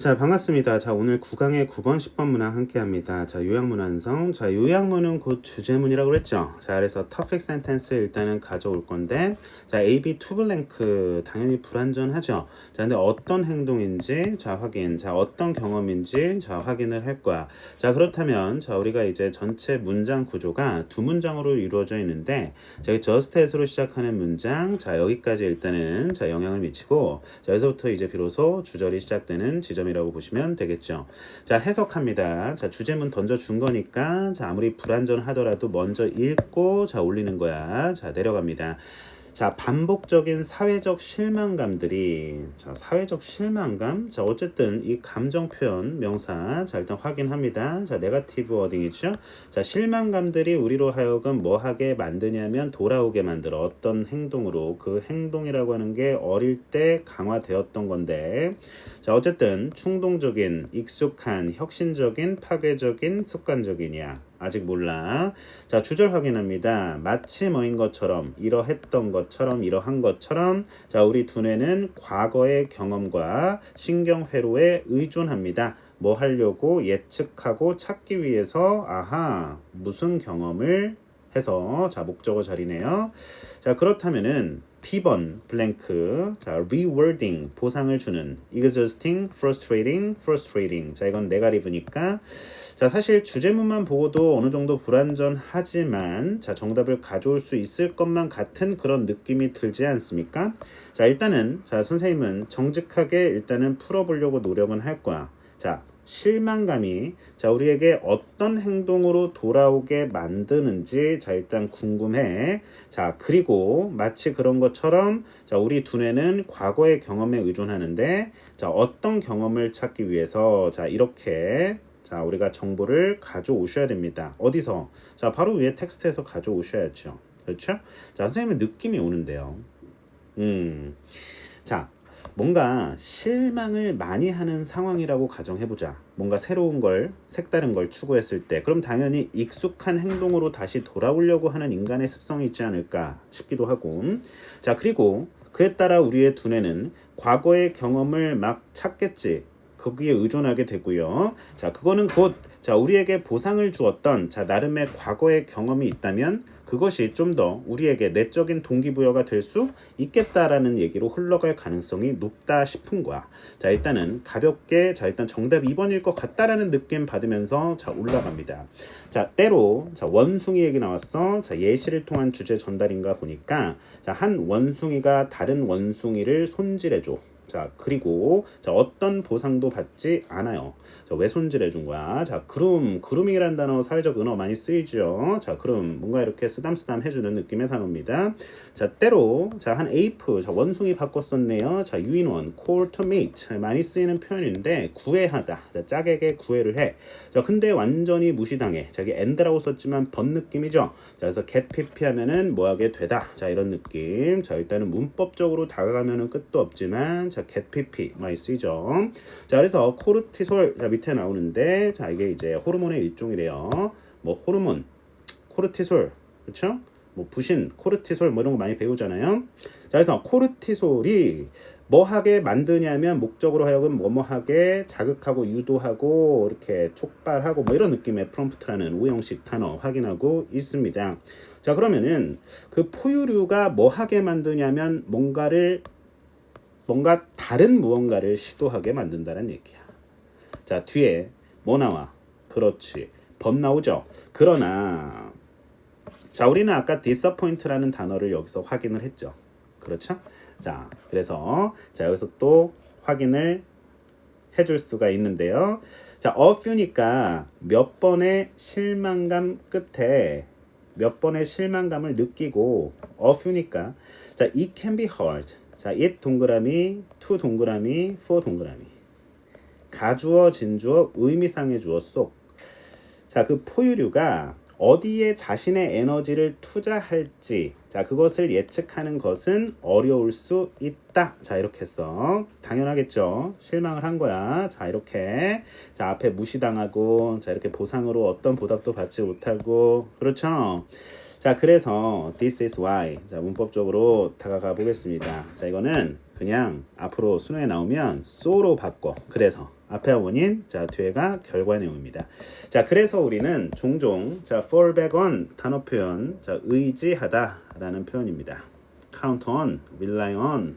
자, 반갑습니다. 자, 오늘 9강의 9번, 10번 문항 함께 합니다. 자, 요약문 완성. 자, 요약문은 곧 주제문이라고 그랬죠. 자, 그래서 topic sentence 일단은 가져올 건데, 자, A, B, to blank 당연히 불완전하죠. 자, 근데 어떤 행동인지, 자, 확인. 자, 어떤 경험인지, 자, 확인을 할 거야. 자, 그렇다면, 자, 우리가 이제 전체 문장 구조가 두 문장으로 이루어져 있는데, 자, just as로 시작하는 문장, 자, 여기까지 일단은, 자, 영향을 미치고, 자, 여기서부터 이제 비로소 주절이 시작되는 지점이라고 보시면 되겠죠. 자, 해석합니다. 자, 주제문 던져준 거니까, 자, 아무리 불완전하더라도 먼저 읽고, 자, 올리는 거야. 자, 내려갑니다. 자, 반복적인 사회적 실망감들이, 자, 사회적 실망감. 자, 어쨌든 이 감정 표현 명사, 자, 일단 확인합니다. 자, 네거티브 워딩이죠. 자, 실망감들이 우리로 하여금 뭐 하게 만드냐면 돌아오게 만들어. 어떤 행동으로. 그 행동이라고 하는 게 어릴 때 강화되었던 건데, 자, 어쨌든 충동적인, 익숙한, 혁신적인, 파괴적인, 습관적이냐. 아직 몰라. 자, 주절 확인합니다. 마치 뭐인 것처럼, 이러했던 것처럼, 이러한 것처럼, 자, 우리 두뇌는 과거의 경험과 신경회로에 의존합니다. 뭐 하려고 예측하고 찾기 위해서, 아하, 무슨 경험을 해서, 자, 목적어 자리네요. 자, 그렇다면은 B번 블랭크, 자, rewarding 보상을 주는, exhausting, frustrating. 자, 이건 네거티브니까. 자, 사실 주제문만 보고도 어느 정도 불완전하지만, 자, 정답을 가져올 수 있을 것만 같은 그런 느낌이 들지 않습니까? 자, 일단은, 자, 선생님은 정직하게 일단은 풀어보려고 노력은 할 거야. 자, 실망감이, 자, 우리에게 어떤 행동으로 돌아오게 만드는지, 자, 일단 궁금해. 자, 그리고 마치 그런 것처럼, 자, 우리 두뇌는 과거의 경험에 의존하는데, 자, 어떤 경험을 찾기 위해서, 자, 이렇게, 자, 우리가 정보를 가져오셔야 됩니다. 어디서? 자, 바로 위에 텍스트에서 가져오셔야죠. 그렇죠? 자, 선생님은 느낌이 오는데요. 자, 뭔가 실망을 많이 하는 상황이라고 가정해보자. 뭔가 새로운 걸, 색다른 걸 추구했을 때, 그럼 당연히 익숙한 행동으로 다시 돌아오려고 하는 인간의 습성이 있지 않을까 싶기도 하고. 자, 그리고 그에 따라 우리의 두뇌는 과거의 경험을 막 찾겠지. 거기에 의존하게 되고요. 자, 그거는 곧, 자, 우리에게 보상을 주었던, 자, 나름의 과거의 경험이 있다면 그것이 좀 더 우리에게 내적인 동기부여가 될 수 있겠다라는 얘기로 흘러갈 가능성이 높다 싶은 거야. 자, 일단은 가볍게, 자, 일단 정답 2번일 것 같다라는 느낌 받으면서, 자, 올라갑니다. 자, 때로, 자, 원숭이 얘기 나왔어. 자, 예시를 통한 주제 전달인가 보니까, 자, 한 원숭이가 다른 원숭이를 손질해줘. 자, 그리고, 자, 어떤 보상도 받지 않아요. 자, 왜 손질해 준 거야? 자, 그루밍이라는 단어 사회적 은어 많이 쓰이죠. 자, 뭔가 이렇게 쓰담쓰담 해주는 느낌의 단어입니다. 자, 때로, 자, 한 에이프, 자, 원숭이 바꿨었네요. 자, 유인원, call to meet 많이 쓰이는 표현인데 구애하다. 자, 짝에게 구애를 해. 자, 근데 완전히 무시당해. 자, 이게 and라고 썼지만 번 느낌이죠. 자, 그래서 get pp 하면은 뭐하게 되다. 자, 이런 느낌. 자, 일단은 문법적으로 다가가면은 끝도 없지만, 자, get pp 많이 쓰이죠. 자, 그래서 코르티솔, 자, 밑에 나오는데, 자, 이게 이제 호르몬의 일종이래요. 뭐 호르몬, 코르티솔, 그렇죠? 뭐 부신, 코르티솔 뭐 이런 거 많이 배우잖아요. 자, 그래서 코르티솔이 뭐 하게 만드냐면 목적으로 하여금 뭐뭐 하게 자극하고 유도하고 이렇게 촉발하고 뭐 이런 느낌의 프롬프트라는 오형식 단어 확인하고 있습니다. 자, 그러면은 그 포유류가 뭐 하게 만드냐면 뭔가 다른 무언가를 시도하게 만든다는 얘기야. 자, 뒤에 뭐 나와? 그렇지. 번 나오죠. 그러나, 자, 우리는 아까 disappoint라는 단어를 여기서 확인을 했죠. 그렇죠? 자, 그래서, 자, 여기서 또 확인을 해줄 수가 있는데요. 자, a few니까 몇 번의 실망감 끝에 몇 번의 실망감을 느끼고, a few니까, 자, it can be hard. 자, it 동그라미, to 동그라미, for 동그라미. 가주어, 진주어, 의미상의 주어 속. 자, 그 포유류가 어디에 자신의 에너지를 투자할지, 자, 그것을 예측하는 것은 어려울 수 있다. 자, 이렇게 해서 당연하겠죠. 실망을 한 거야. 자, 이렇게, 자, 앞에 무시당하고, 자, 이렇게 보상으로 어떤 보답도 받지 못하고, 그렇죠. 자, 그래서 this is why. 자, 문법적으로 다가가 보겠습니다. 자, 이거는 그냥 앞으로 수능에 나오면 so로 바꿔. 그래서 앞에 원인, 자 뒤에가 결과 내용입니다. 자 그래서 우리는 종종 자 fall back on 단어 표현, 자 의지하다라는 표현입니다. count on, rely on,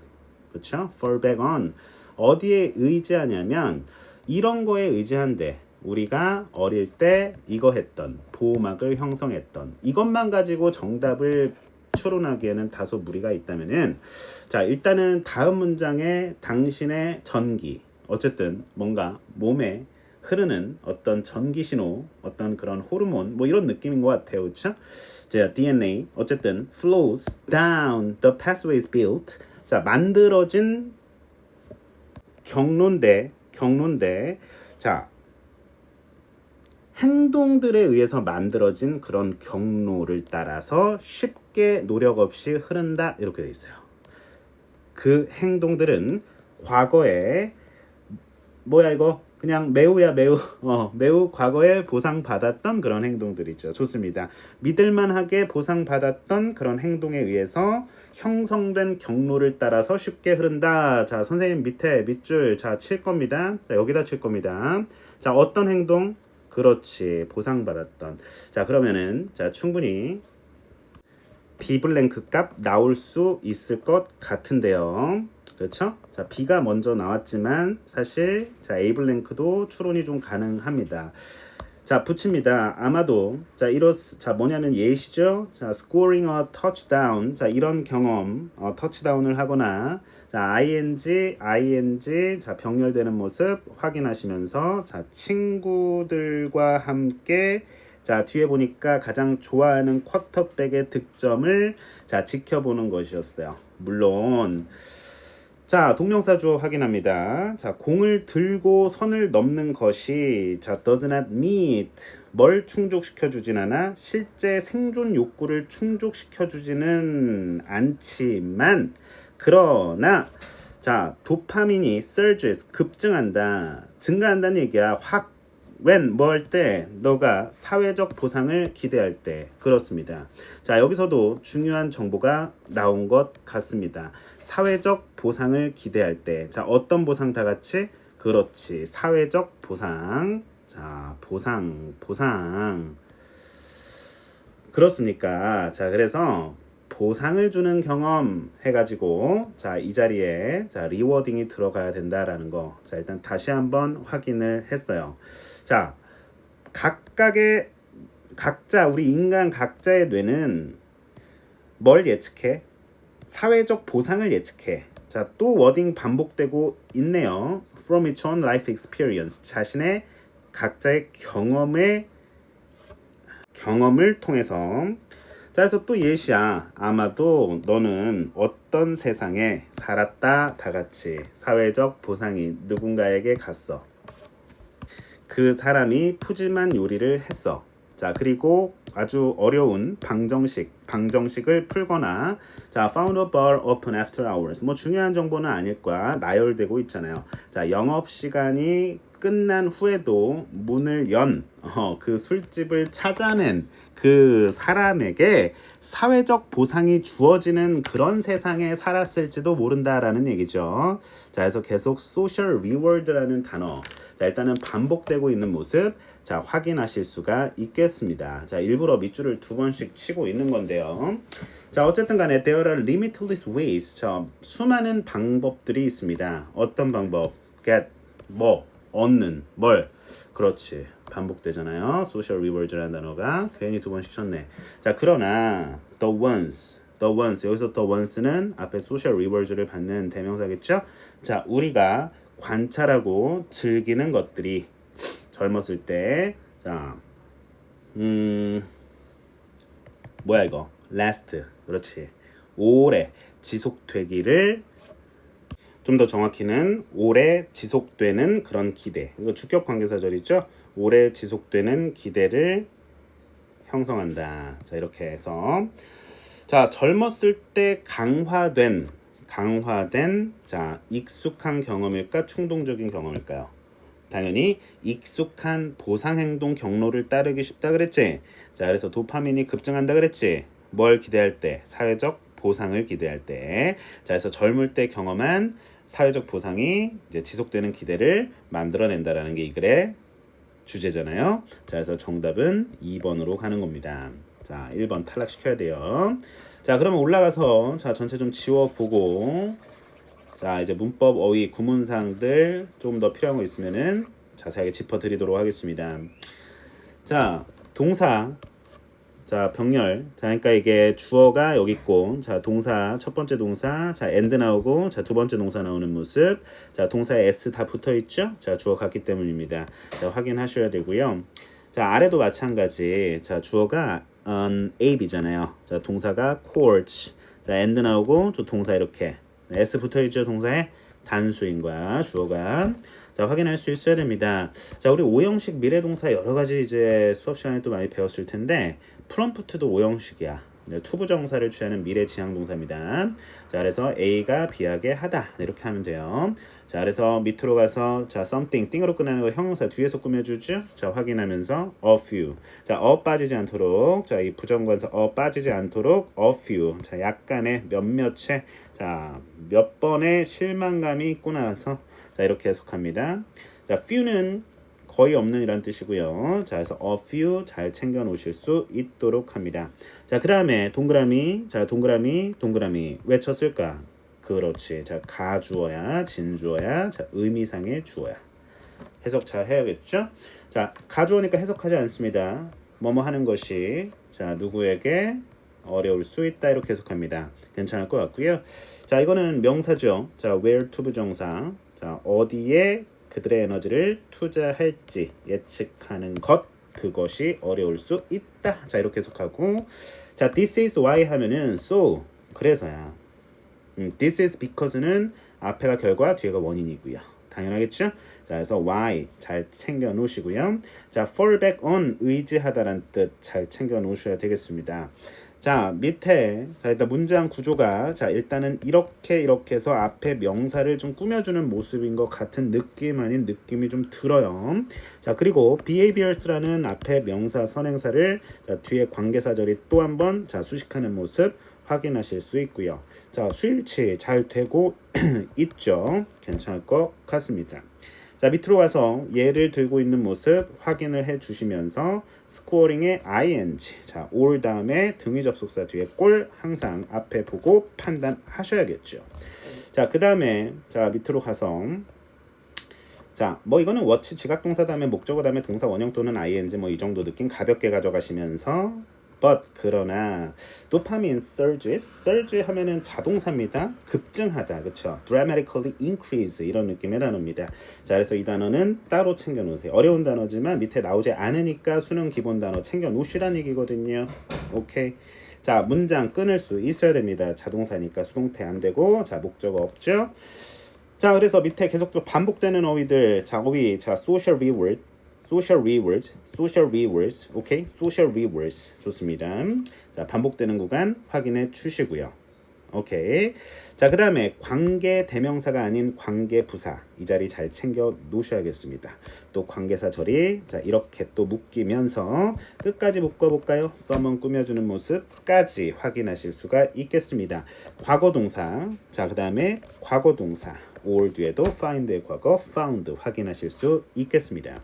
그렇죠? fall back on 어디에 의지하냐면 이런 거에 의지한대. 우리가 어릴 때 이거 했던 보호막을 형성했던 이것만 가지고 정답을 추론하기에는 다소 무리가 있다면은 자 일단은 다음 문장에 당신의 전기 어쨌든 뭔가 몸에 흐르는 어떤 전기 신호 어떤 그런 호르몬 뭐 이런 느낌인 것 같아요. 그렇죠? 자 DNA 어쨌든 flows down the pathways built 자 만들어진 경로인데 자 행동들에 의해서 만들어진 그런 경로를 따라서 쉽게 노력 없이 흐른다 이렇게 돼 있어요. 그 행동들은 과거에 뭐야 이거 그냥 매우 과거에 보상받았던 그런 행동들이죠. 좋습니다. 믿을만하게 보상받았던 그런 행동에 의해서 형성된 경로를 따라서 쉽게 흐른다. 자 선생님 밑에 밑줄 자 칠 겁니다. 자 여기다 칠 겁니다. 자 어떤 행동? 그렇지 보상받았던. 자 그러면은 자 충분히 B 블랭크 값 나올 수 있을 것 같은데요. 그렇죠? 자 B가 먼저 나왔지만 사실 자 A 블랭크도 추론이 좀 가능합니다. 자 붙입니다. 아마도 자 뭐냐면 예시죠. 자 scoring a touchdown 자 이런 경험 터치다운을 하거나 자 ing 자 병렬되는 모습 확인하시면서 자 친구들과 함께 자 뒤에 보니까 가장 좋아하는 쿼터백의 득점을 자 지켜보는 것이었어요. 물론 자 동명사 주어 확인합니다. 자 공을 들고 선을 넘는 것이 자 does not meet 뭘 충족시켜 주진 않아 실제 생존 욕구를 충족시켜 주지는 않지만 그러나 자 도파민이 surges 급증한다 증가한다는 얘기야. 확 when 뭐 할 때 너가 사회적 보상을 기대할 때 그렇습니다. 자 여기서도 중요한 정보가 나온 것 같습니다. 사회적 보상을 기대할 때 자 어떤 보상 다 같이 그렇지 사회적 보상 자 보상 그렇습니까? 자 그래서 보상을 주는 경험 해가지고 자 이 자리에 자 리워딩이 들어가야 된다라는 거 자 일단 다시 한번 확인을 했어요. 자 각자 우리 인간 각자의 뇌는 뭘 예측해? 사회적 보상을 예측해. 자 또 워딩 반복되고 있네요. From its own life experience 자신의 각자의 경험을 통해서 자 그래서 또 예시야. 아마도 너는 어떤 세상에 살았다 다같이 사회적 보상이 누군가에게 갔어. 그 사람이 푸짐한 요리를 했어. 자 그리고 아주 어려운 방정식을 풀거나 자 found a bar open after hours 뭐 중요한 정보는 아닐 거야. 나열되고 있잖아요. 자 영업 시간이 끝난 후에도 문을 연 그 술집을 찾아낸 그 사람에게 사회적 보상이 주어지는 그런 세상에 살았을지도 모른다라는 얘기죠. 자, 그래서 계속 social reward라는 단어. 자, 일단은 반복되고 있는 모습. 자, 확인하실 수가 있겠습니다. 자, 일부러 밑줄을 두 번씩 치고 있는 건데요. 자, 어쨌든 간에 there are limitless ways. 자, 수많은 방법들이 있습니다. 어떤 방법? get 얻는 뭘 그렇지 반복되잖아요. social reward라는 단어가 괜히 두 번씩 쳤네. 자 그러나 the ones 여기서 the ones는 앞에 social reward를 받는 대명사겠죠. 자 우리가 관찰하고 즐기는 것들이 젊었을 때 자 뭐야 이거 last 그렇지 오래 지속되기를 좀 더 정확히는 오래 지속되는 그런 기대. 이거 주격 관계사절 있죠? 오래 지속되는 기대를 형성한다. 자, 이렇게 해서 자, 젊었을 때 강화된 자, 익숙한 경험일까? 충동적인 경험일까요? 당연히 익숙한 보상 행동 경로를 따르기 쉽다 그랬지. 자, 그래서 도파민이 급증한다 그랬지. 뭘 기대할 때? 사회적 보상을 기대할 때. 자, 그래서 젊을 때 경험한 사회적 보상이 이제 지속되는 기대를 만들어낸다라는 게 이 글의 주제잖아요. 자, 그래서 정답은 2번으로 가는 겁니다. 자, 1번 탈락시켜야 돼요. 자, 그러면 올라가서 자, 전체 좀 지워보고 자, 이제 문법, 어휘, 구문사항들 좀 더 필요한 거 있으면은 자세하게 짚어드리도록 하겠습니다. 자, 동사, 자, 병렬. 자, 그러니까 이게 주어가 여기 있고, 자, 동사 첫 번째 동사, 자, and 나오고, 자, 두 번째 동사 나오는 모습. 자, 동사에 s 다 붙어 있죠? 자, 주어 같기 때문입니다. 자, 확인하셔야 되고요. 자, 아래도 마찬가지. 자, 주어가 abe잖아요. 자, 동사가 courts. 자, and 나오고, 저 동사 이렇게 s 붙어 있죠? 동사에 단수인 거야, 주어가. 자, 확인할 수 있어야 됩니다. 자, 우리 오형식 미래동사 여러 가지 이제 수업 시간에 또 많이 배웠을 텐데 프롬프트도 오형식이야. 투부정사를 취하는 미래 지향 동사입니다. 자, 그래서 A가 B에게 하다 이렇게 하면 돼요. 자, 그래서 밑으로 가서 자, something 띵으로 끝나는 거 형용사 뒤에서 꾸며주죠. 자, 확인하면서 a few. 자, 빠지지 않도록 자, 이 부정관사 빠지지 않도록 a few. 자, 약간의 몇몇의 자, 몇 번의 실망감이 있고 나서 자, 이렇게 해석합니다. 자, few는 거의 없는 이란 뜻이고요. 자, 그래서 a few 잘 챙겨 놓으실 수 있도록 합니다. 자, 그 다음에 동그라미. 자, 동그라미 왜 쳤을까? 그렇지. 자, 가주어야, 진주어야, 자, 의미상의 주어야. 해석 잘 해야겠죠? 자, 가주어니까 해석하지 않습니다. 뭐뭐 하는 것이 자, 누구에게 어려울 수 있다 이렇게 해석합니다. 괜찮을 것 같고요. 자, 이거는 명사죠. 자, where to 부정사. 자, 어디에 그들의 에너지를 투자할지 예측하는 것, 그것이 어려울 수 있다. 자, 이렇게 해석하고 자, this is why 하면은 so, 그래서야. this is because는 앞에가 결과, 뒤에가 원인이고요. 당연하겠죠? 자, 그래서 why 잘 챙겨 놓으시고요. 자, fall back on 의지하다란 뜻 잘 챙겨 놓으셔야 되겠습니다. 자, 밑에 자, 일단 문장 구조가 자, 일단은 이렇게 해서 앞에 명사를 좀 꾸며주는 모습인 것 같은 느낌 아닌 느낌이 좀 들어요. 자, 그리고 behaviors라는 앞에 명사 선행사를 자, 뒤에 관계사절이 또 한 번 자, 수식하는 모습 확인하실 수 있고요. 자, 수일치 잘 되고 있죠. 괜찮을 것 같습니다. 자, 밑으로 가서 얘를 들고 있는 모습 확인을 해 주시면서 스코어링의 ing, 자, 올 다음에 등위 접속사 뒤에 꼴 항상 앞에 보고 판단하셔야겠죠. 자, 그 다음에 자, 밑으로 가서 자, 뭐 이거는 watch 지각동사 다음에 목적어 다음에 동사 원형 또는 ing 뭐 이 정도 느낌 가볍게 가져가시면서 but 그러나 도파민 surge 하면은 자동사입니다. 급증하다, 그렇죠? dramatically increase 이런 느낌의 단어입니다. 자, 그래서 이 단어는 따로 챙겨 놓으세요. 어려운 단어지만 밑에 나오지 않으니까 수능 기본 단어 챙겨 놓으시란 얘기거든요. 오케이. 자, 문장 끊을 수 있어야 됩니다. 자동사니까 수동태 안 되고 자, 목적어 없죠? 자, 그래서 밑에 계속 또 반복되는 어휘들 자, 어휘 자, social rewords, 오케이, social rewords 좋습니다. 자, 반복되는 구간 확인해 주시고요. 오케이. 자, 그 다음에 관계 대명사가 아닌 관계 부사 이 자리 잘 챙겨 놓으셔야겠습니다. 또 관계사 절이 자, 이렇게 또 묶이면서 끝까지 묶어볼까요? 썸은 꾸며주는 모습까지 확인하실 수가 있겠습니다. 과거동사 자, 그 다음에 과거동사 or 뒤에도 find의 과거 found 확인하실 수 있겠습니다.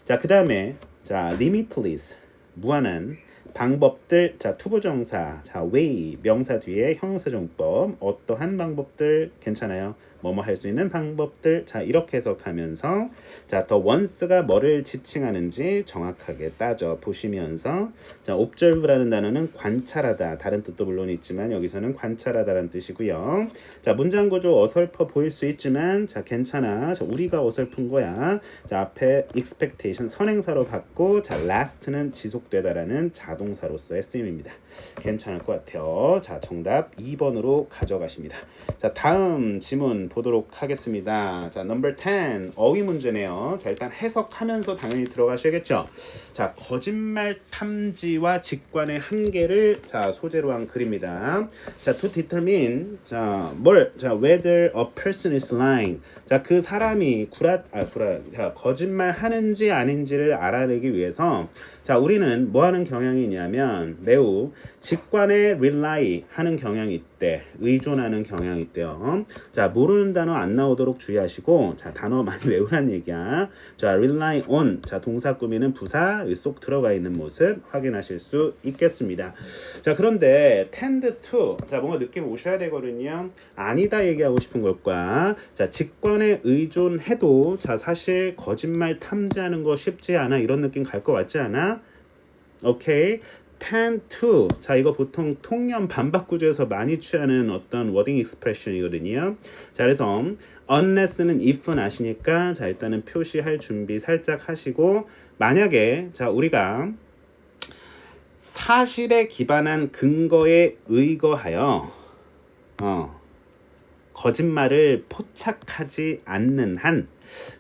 자, 그 다음에 자, limitless 무한한 방법들 자, 투부정사 자, way 명사 뒤에 형용사정법 어떠한 방법들 괜찮아요. 뭐뭐 할 수 있는 방법들 자, 이렇게 해석하면서 자, 더 once가 뭐를 지칭하는지 정확하게 따져 보시면서 자, observe라는 단어는 관찰하다 다른 뜻도 물론 있지만 여기서는 관찰하다라는 뜻이고요. 자, 문장 구조 어설퍼 보일 수 있지만 자, 괜찮아. 자, 우리가 어설픈 거야. 자, 앞에 expectation 선행사로 받고 자, last는 지속되다라는 자동사로서의 쓰임입니다. 괜찮을 것 같아요. 자, 정답 2번으로 가져가십니다. 자, 다음 지문 보도록 하겠습니다. 자, number 10 어휘 문제네요. 자, 일단 해석하면서 당연히 들어가셔야겠죠. 자, 거짓말 탐지와 직관의 한계를 자, 소재로 한 글입니다. 자, to determine 자, whether a person is lying. 자, 그 사람이 자, 거짓말 하는지 아닌지를 알아내기 위해서 자, 우리는 뭐 하는 경향이 있냐면 매우 직관에 rely 하는 경향이 있대. 의존하는 경향이 있대요. 자, 모르는 어려운 단어 안 나오도록 주의하시고 자 단어 많이 외우라는 얘기야. 자 rely on 자 동사 꾸미는 부사 쏙 들어가 있는 모습 확인하실 수 있겠습니다. 자 그런데 tend to 자 뭔가 느낌 오셔야 되거든요. 아니다 얘기하고 싶은 걸 거야. 자 직관에 의존해도 자 사실 거짓말 탐지하는 거 쉽지 않아 이런 느낌 갈 것 같지 않아? 오케이. tend to 자 이거 보통 통념 반박 구조에서 많이 취하는 어떤 워딩 익스프레션이거든요. 자 그래서 unless는 if는 아시니까 자 일단은 표시할 준비 살짝 하시고 만약에 자 우리가 사실에 기반한 근거에 의거하여 거짓말을 포착하지 않는 한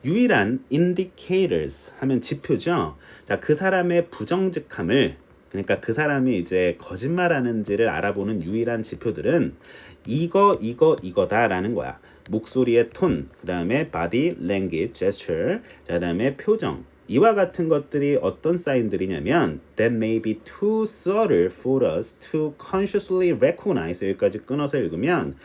유일한 indicators 하면 지표죠. 자, 그 사람의 부정직함을 그러니까 그 사람이 이제 거짓말하는지를 알아보는 유일한 지표들은 이거다라는 거야. 목소리의 톤, 그 다음에 body language, gesture, 자, 그 다음에 표정. 이와 같은 것들이 어떤 사인들이냐면 that may be too subtle for us to consciously recognize 여기까지 끊어서 읽으면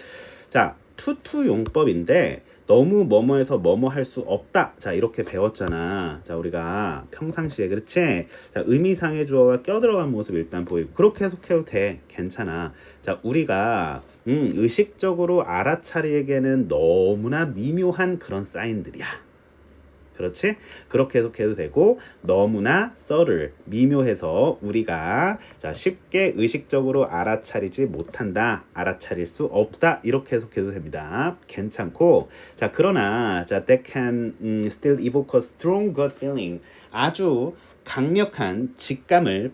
자 투투 용법인데 너무 뭐뭐해서 뭐뭐 할 수 없다. 자 이렇게 배웠잖아. 자 우리가 평상시에 그렇지. 자 의미상의 주어가 껴들어간 모습 일단 보이고 그렇게 해석해도 돼. 괜찮아. 자 우리가 의식적으로 알아차리기에는 너무나 미묘한 그런 사인들이야. 그렇지? 그렇게 해석해도 되고 너무나 subtle, 미묘해서 우리가 자 쉽게 의식적으로 알아차리지 못한다. 알아차릴 수 없다. 이렇게 해석해도 됩니다. 괜찮고 자 그러나 자 that can still evoke a strong gut feeling 아주 강력한 직감을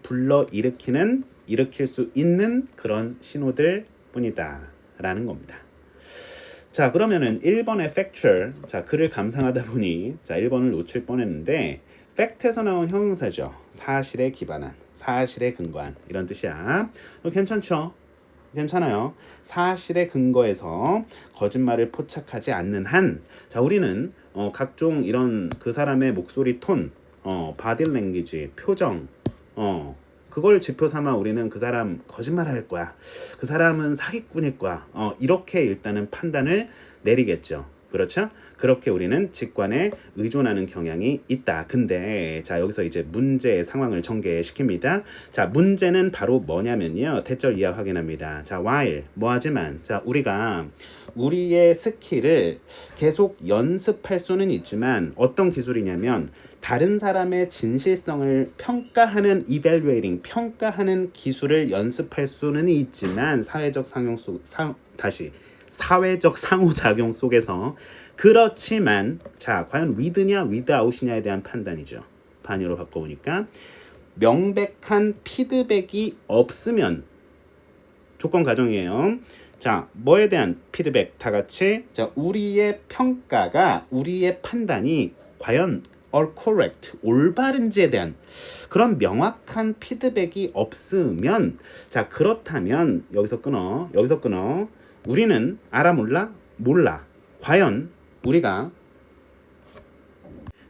일으킬 수 있는 그런 신호들 뿐이다 라는 겁니다. 자 그러면은 1번의 factual 자 글을 감상하다 보니 자 1번을 놓칠 뻔했는데 fact에서 나온 형용사죠. 사실에 기반한 사실에 근거한 이런 뜻이야. 괜찮죠? 괜찮아요. 사실에 근거해서 거짓말을 포착하지 않는 한 자 우리는 각종 이런 그 사람의 목소리 톤 body language 표정 그걸 지표 삼아 우리는 그 사람 거짓말할 거야. 그 사람은 사기꾼일 거야. 이렇게 일단은 판단을 내리겠죠. 그렇죠? 그렇게 우리는 직관에 의존하는 경향이 있다. 근데 자 여기서 이제 문제의 상황을 전개시킵니다. 자 문제는 바로 뭐냐면요. 대절 이하 확인합니다. 자 while 뭐하지만 자 우리가 우리의 스킬을 계속 연습할 수는 있지만 어떤 기술이냐면 다른 사람의 진실성을 평가하는 evaluating 평가하는 기술을 연습할 수는 있지만 사회적 상호작용 속에서 그렇지만 자 과연 with냐 without이냐에 대한 판단이죠. 반의로 바꿔보니까 명백한 피드백이 없으면 조건 가정이에요. 자 뭐에 대한 피드백 다 같이 자 우리의 평가가 우리의 판단이 과연 or correct 올바른지에 대한 그런 명확한 피드백이 없으면 자 그렇다면 여기서 끊어 우리는 알아 몰라 과연 우리가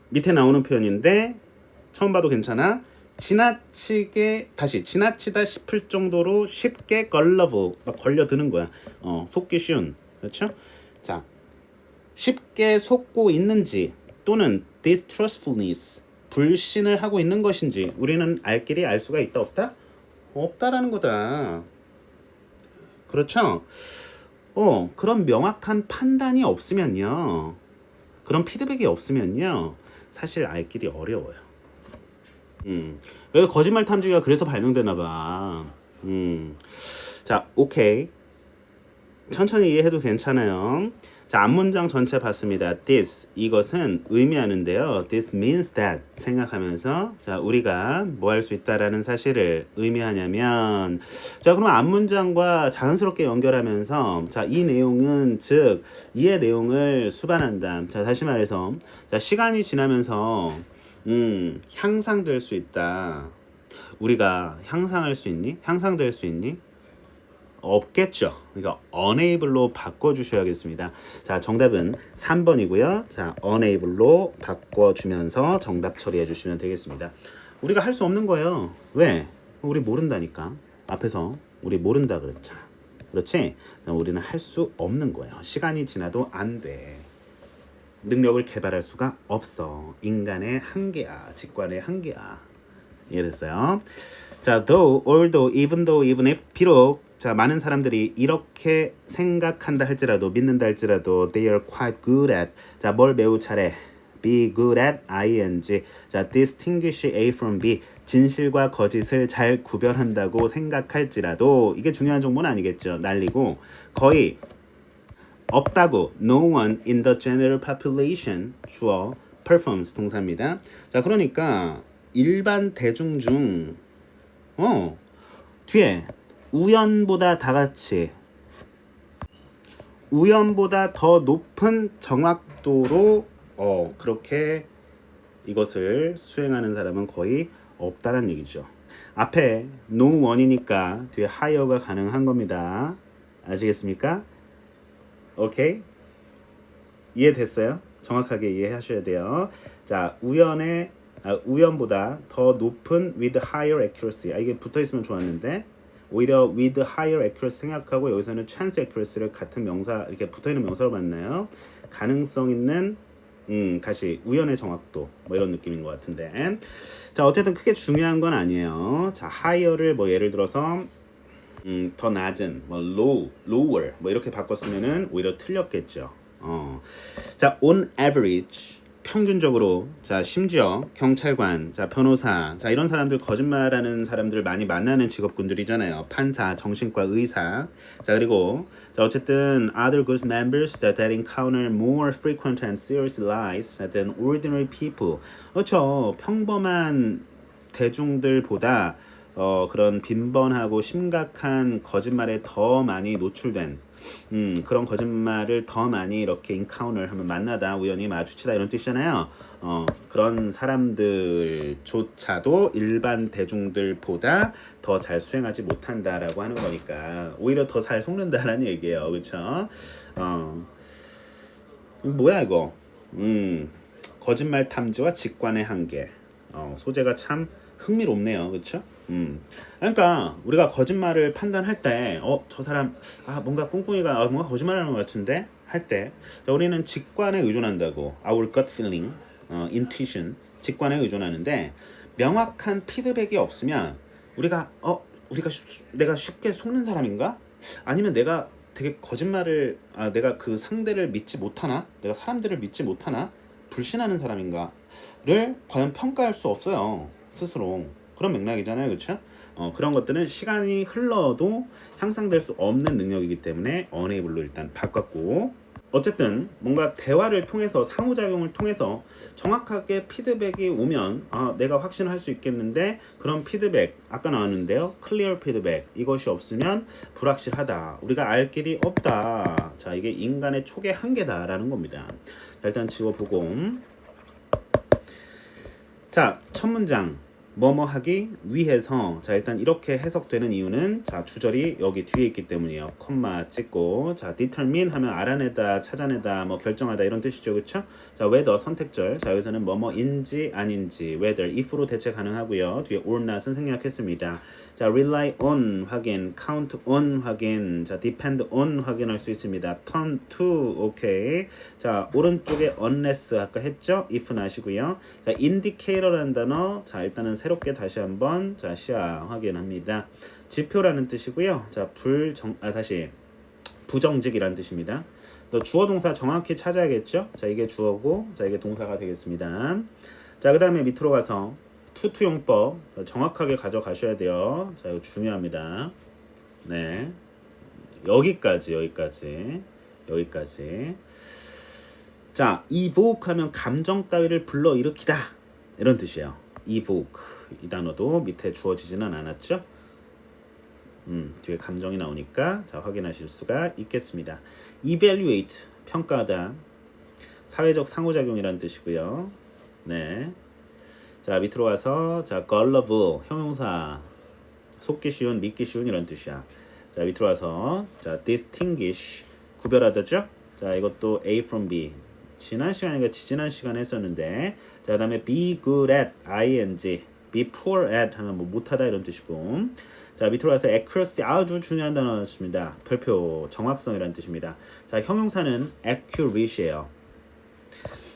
밑에 나오는 표현인데 처음 봐도 괜찮아 지나치다 싶을 정도로 쉽게 걸려드는 거야. 속기 쉬운 그렇죠? 자 쉽게 속고 있는지 또는 distrustfulness 불신을 하고 있는 것인지 우리는 알 길이 알 수가 있다 없다? 없다라는 거다. 그렇죠? 그런 명확한 판단이 없으면요. 그런 피드백이 없으면요. 사실 알 길이 어려워요. 그래서 거짓말 탐지기가 그래서 발명되나 봐. 자, 오케이. 천천히 이해해도 괜찮아요. 자, 앞문장 전체 봤습니다. This, 이것은 의미하는데요. This means that 생각하면서 자, 우리가 뭐 할 수 있다라는 사실을 의미하냐면 자, 그럼 앞문장과 자연스럽게 연결하면서 자, 이 내용은 즉 이의 내용을 수반한다. 자, 다시 말해서 자, 시간이 지나면서 향상될 수 있다. 우리가 향상할 수 있니? 향상될 수 있니? 없겠죠. 그러니까 unable로 바꿔주셔야겠습니다. 자, 정답은 3번이고요. 자, unable로 바꿔주면서 정답 처리해 주시면 되겠습니다. 우리가 할 수 없는 거예요. 왜? 우리 모른다니까. 앞에서 우리 모른다 그랬잖아. 그렇지? 우리는 할 수 없는 거예요. 시간이 지나도 안 돼. 능력을 개발할 수가 없어. 인간의 한계야. 직관의 한계야. 이해됐어요? 자, though, although, even though, even if, 비록 자, 많은 사람들이 이렇게 생각한다 할지라도 믿는다 할지라도 they are quite good at 자, 뭘 매우 잘해 be good at ing 자, distinguish A from B 진실과 거짓을 잘 구별한다고 생각할지라도 이게 중요한 정보는 아니겠죠. 날리고 거의 없다고 no one in the general population 주어 performs 동사입니다. 자, 그러니까 일반 대중 중 뒤에 우연보다 다같이 우연보다 더 높은 정확도로 그렇게 이것을 수행하는 사람은 거의 없다는 얘기죠. 앞에 no one이니까 뒤에 higher가 가능한 겁니다. 아시겠습니까? 오케이? 이해됐어요? 정확하게 이해하셔야 돼요. 자, 우연보다 더 높은 with higher accuracy. 이게 붙어 있으면 좋았는데 오히려 with higher accuracy 생각하고 여기서는 chance accuracy를 같은 명사 이렇게 붙어 있는 명사로 만나요. 가능성 있는 다시 우연의 정확도 뭐 이런 느낌인 것 같은데. 자, 어쨌든 크게 중요한 건 아니에요. 자, higher를 뭐 예를 들어서 더 낮은 뭐 lower 뭐 이렇게 바꿨으면은 오히려 틀렸겠죠. 자, on average 평균적으로 자, 심지어 경찰관, 자, 변호사, 자, 이런 사람들 거짓말하는 사람들 많이 만나는 직업군들이잖아요. 판사, 정신과 의사. 자, 그리고 자, 어쨌든 other group members that encounter more frequent and serious lies than ordinary people. 그렇죠. 평범한 대중들보다 그런 빈번하고 심각한 거짓말에 더 많이 노출된 그런 거짓말을 더 많이 이렇게 encounter 하면 만나다 우연히 마주치다 이런 뜻이잖아요. 그런 사람들조차도 일반 대중들보다 더 잘 수행하지 못한다라고 하는 거니까 오히려 더 잘 속는다라는 얘기예요. 그렇죠? 뭐야 이거? 거짓말 탐지와 직관의 한계. 소재가 참 흥미롭네요. 그렇죠? 그러니까 우리가 거짓말을 판단할 때 저 사람 뭔가 꿍꿍이가 뭔가 거짓말하는 것 같은데 할 때 우리는 직관에 의존한다고 our gut feeling, intuition 직관에 의존하는데 명확한 피드백이 없으면 우리가 내가 쉽게 속는 사람인가? 아니면 내가 되게 거짓말을 내가 그 상대를 믿지 못하나? 내가 사람들을 믿지 못하나? 불신하는 사람인가를 과연 평가할 수 없어요. 스스로. 그런 맥락이잖아요. 그렇죠? 그런 것들은 시간이 흘러도 향상될 수 없는 능력이기 때문에 unable로 일단 바꿨고 어쨌든 뭔가 대화를 통해서 상호작용을 통해서 정확하게 피드백이 오면 내가 확신할 수 있겠는데 그런 피드백 아까 나왔는데요. clear 피드백 이것이 없으면 불확실하다. 우리가 알 길이 없다. 자, 이게 인간의 촉의 한계다라는 겁니다. 자, 일단 지워보고 자, 첫 문장 뭐뭐 하기 위해서 자, 일단 이렇게 해석되는 이유는 자, 주절이 여기 뒤에 있기 때문이에요. 콤마 찍고 자, determine 하면 알아내다, 찾아내다, 뭐 결정하다 이런 뜻이죠. 그렇죠? 자, whether 선택절. 자, 여기서는 뭐뭐인지 아닌지 whether if로 대체 가능하고요. 뒤에 or not은 생략했습니다. 자, rely on 확인, count on 확인, 자, depend on 확인할 수 있습니다. turn to 오케이. 자, 오른쪽에 unless 아까 했죠? if 나시고요. 자, indicator라는 단어 자, 일단은 새롭게 다시 한번 자, 시야 확인합니다. 지표라는 뜻이고요. 자, 다시 부정직이라는 뜻입니다. 또 주어 동사 정확히 찾아야겠죠? 자, 이게 주어고 자, 이게 동사가 되겠습니다. 자, 그다음에 밑으로 가서 투투용법 정확하게 가져가셔야 돼요. 자, 이거 중요합니다. 네. 여기까지. 자, evoke 하면 감정 따위를 불러일으키다. 이런 뜻이에요. evoke. 이 단어도 밑에 주어지지는 않았죠? 뒤에 감정이 나오니까 자, 확인하실 수가 있겠습니다. evaluate. 평가하다. 사회적 상호작용이라는 뜻이고요. 네. 자, 밑으로 와서 자, gullible 형용사 속기 쉬운, 믿기 쉬운 이런 뜻이야. 자, 밑으로 와서 자, distinguish 구별하다죠? 자, 이것도 A from B. 지난 시간에 했었는데 자, 그다음에 be good at ing be poor at 하면 뭐 못하다 이런 뜻이고. 자, 밑으로 가서 accuracy 아주 중요한 단어였습니다. 별표 정확성이라는 뜻입니다. 자, 형용사는 accurate이에요.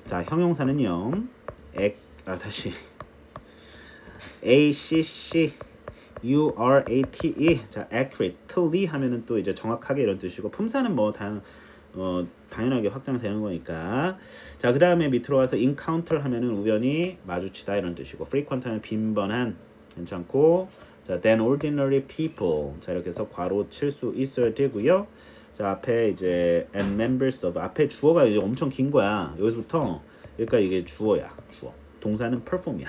자, 형용사는요. 다시 accurate. 자, accurately 하면은 또 이제 정확하게 이런 뜻이고 품사는 뭐 당연하게 확장되는 거니까. 자, 그다음에 밑으로 와서 encounter 하면은 우연히 마주치다 이런 뜻이고 frequent 하면 빈번한 괜찮고. 자, than ordinary people. 자, 이렇게 해서 괄호 칠 수 있어야 되고요. 자, 앞에 이제 and members of 앞에 주어가 이제 엄청 긴 거야. 여기서부터 여기까지 이게 주어야. 주어. 동사는 perform이야.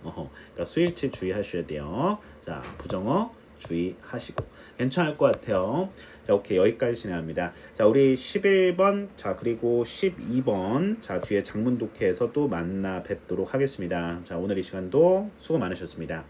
그러니까 스위치 주의하셔야 돼요. 자, 부정어 주의하시고 괜찮을 것 같아요. 자, 오케이. 여기까지 진행합니다. 자, 우리 11번 자 그리고 12번 자 뒤에 장문 독해에서 또 만나 뵙도록 하겠습니다. 자, 오늘 이 시간도 수고 많으셨습니다.